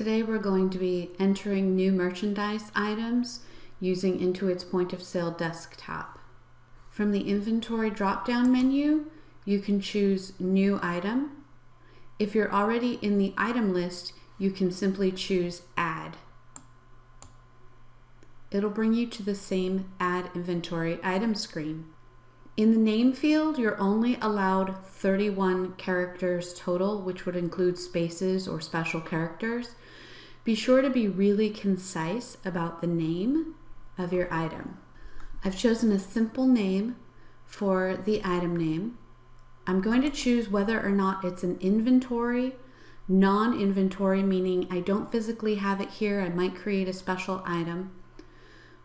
Today we're going to be entering new merchandise items using Intuit's point of sale desktop. From the inventory drop-down menu, you can choose new item. If you're already in the item list, you can simply choose add. It'll bring you to the same add inventory item screen. In the name field, you're only allowed 31 characters total, which would include spaces or special characters. Be sure to be really concise about the name of your item. I've chosen a simple name for the item name. I'm going to choose whether or not it's an inventory, non-inventory, meaning I don't physically have it here, I might create a special item,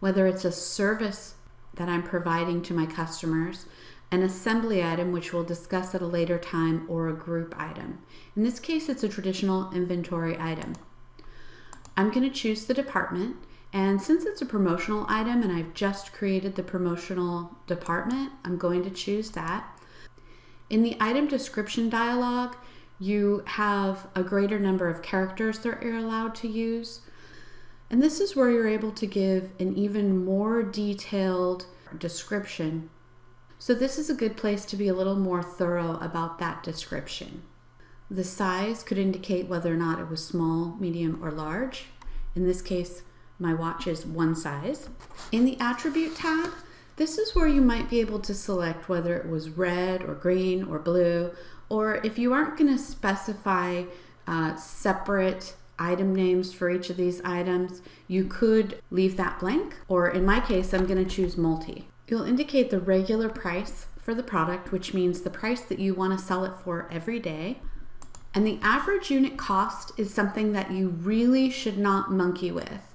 whether it's a service that I'm providing to my customers, an assembly item, which we'll discuss at a later time, or a group item. In this case, it's a traditional inventory item. I'm going to choose the department, and since it's a promotional item and I've just created the promotional department, I'm going to choose that. In the item description dialog, you have a greater number of characters that you're allowed to use. And this is where you're able to give an even more detailed description. So this is a good place to be a little more thorough about that description. The size could indicate whether or not it was small, medium, or large. In this case, my watch is one size. In the attribute tab, this is where you might be able to select whether it was red or green or blue, or if you aren't going to specify separate item names for each of these items, you could leave that blank, or in my case, I'm going to choose multi. You'll indicate the regular price for the product, which means the price that you want to sell it for every day. And the average unit cost is something that you really should not monkey with.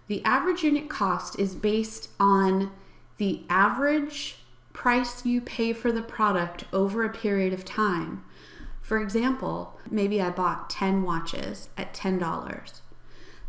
The average unit cost is based on the average price you pay for the product over a period of time. For example, maybe I bought 10 watches at $10.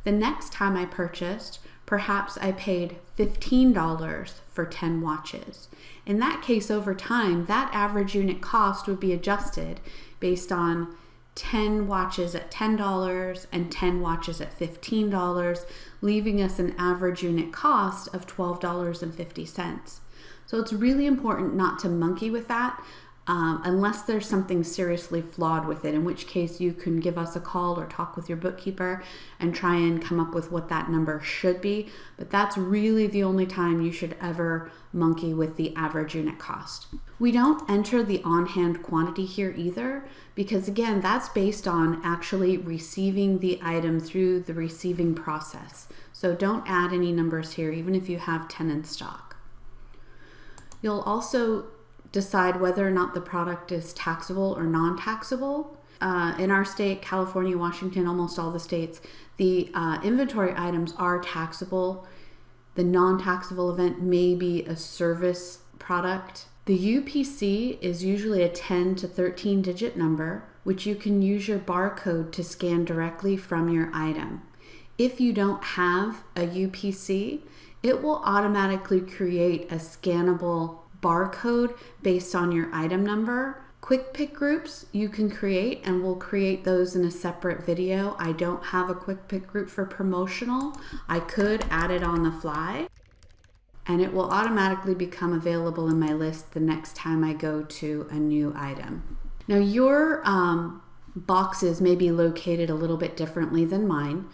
The next time I purchased, perhaps I paid $15 for 10 watches. In that case, over time, that average unit cost would be adjusted based on 10 watches at $10 and 10 watches at $15, leaving us an average unit cost of $12.50. So it's really important not to monkey with that. Unless there's something seriously flawed with it, in which case you can give us a call or talk with your bookkeeper and try and come up with what that number should be. But that's really the only time you should ever monkey with the average unit cost. We don't enter the on-hand quantity here either, because again, that's based on actually receiving the item through the receiving process. So don't add any numbers here, even if you have 10 in stock. You'll also decide whether or not the product is taxable or non-taxable. In our state, California, Washington, almost all the states, the inventory items are taxable. The non-taxable event may be a service product. The UPC is usually a 10 to 13 digit number, which you can use your barcode to scan directly from your item. If you don't have a UPC, it will automatically create a scannable barcode based on your item number. Quick pick groups you can create, and we'll create those in a separate video. I don't have a quick pick group for promotional. I could add it on the fly, and it will automatically become available in my list the next time I go to a new item. Now your boxes may be located a little bit differently than mine,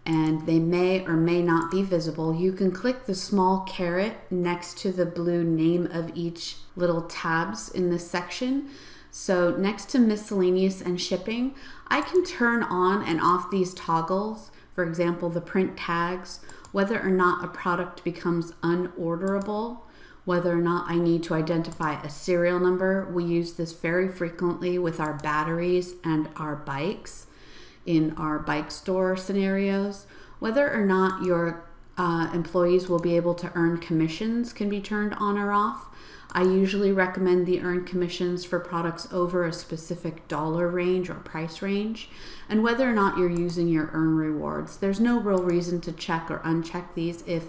and they may or may not be visible. You can click the small caret next to the blue name of each little tabs in this section. So next to miscellaneous and shipping, I can turn on and off these toggles. For example, the print tags, whether or not a product becomes unorderable, whether or not I need to identify a serial number. We use this very frequently with our batteries and our bikes in our bike store scenarios. Whether or not your employees will be able to earn commissions can be turned on or off. I usually recommend the earned commissions for products over a specific dollar range or price range, and whether or not you're using your earn rewards. There's no real reason to check or uncheck these. If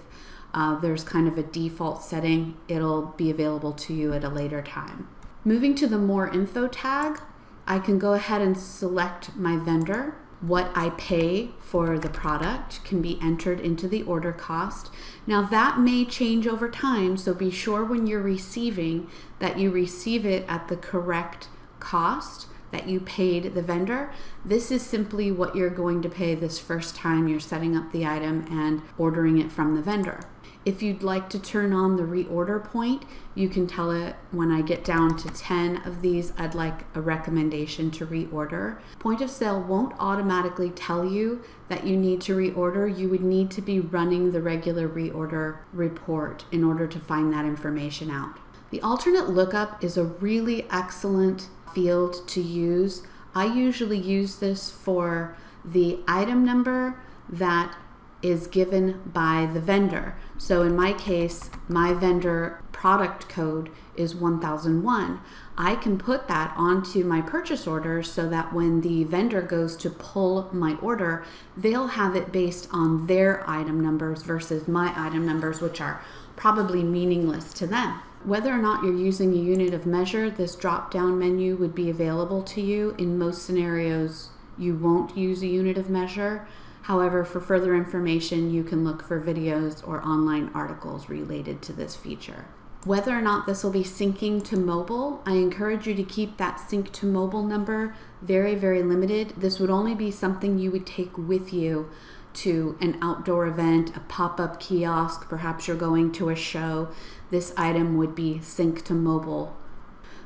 there's kind of a default setting, it'll be available to you at a later time. Moving to the more info tag, I can go ahead and select my vendor. What I pay for the product can be entered into the order cost. Now that may change over time, so be sure when you're receiving that you receive it at the correct cost that you paid the vendor. This is simply what you're going to pay this first time you're setting up the item and ordering it from the vendor. If you'd like to turn on the reorder point, you can tell it, when I get down to 10 of these, I'd like a recommendation to reorder. Point of sale won't automatically tell you that you need to reorder. You would need to be running the regular reorder report in order to find that information out. The alternate lookup is a really excellent field to use. I usually use this for the item number that is given by the vendor. So in my case, my vendor product code is 1001. I can put that onto my purchase order so that when the vendor goes to pull my order, they'll have it based on their item numbers versus my item numbers, which are probably meaningless to them. Whether or not you're using a unit of measure, this drop-down menu would be available to you. In most scenarios, you won't use a unit of measure. However, for further information, you can look for videos or online articles related to this feature. Whether or not this will be syncing to mobile, I encourage you to keep that sync to mobile number very, very limited. This would only be something you would take with you to an outdoor event, a pop-up kiosk, perhaps you're going to a show. This item would be synced to mobile.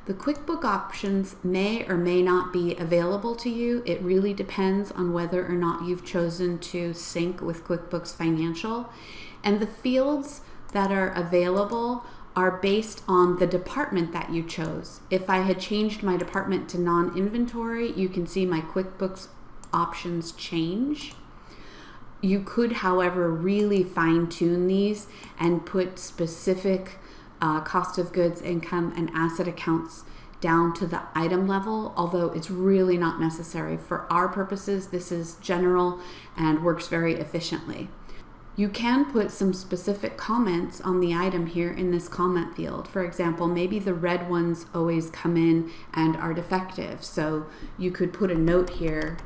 The QuickBook options may or may not be available to you. It really depends on whether or not you've chosen to sync with QuickBooks Financial. And the fields that are available are based on the department that you chose. If I had changed my department to non-inventory, you can see my QuickBooks options change. You could, however, really fine-tune these and put specific cost of goods, income, and asset accounts down to the item level, although it's really not necessary. For our purposes, this is general and works very efficiently. You can put some specific comments on the item here in this comment field. For example, maybe the red ones always come in and are defective, so you could put a note here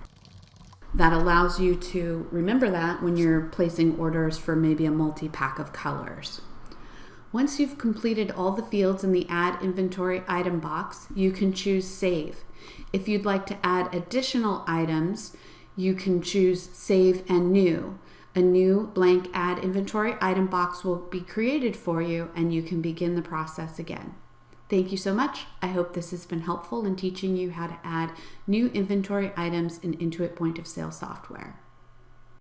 that allows you to remember that when you're placing orders for maybe a multi-pack of colors. Once you've completed all the fields in the Add Inventory item box, you can choose Save. If you'd like to add additional items, you can choose Save and New. A new blank Add Inventory item box will be created for you, and you can begin the process again. Thank you so much. I hope this has been helpful in teaching you how to add new inventory items in Intuit point of sale software.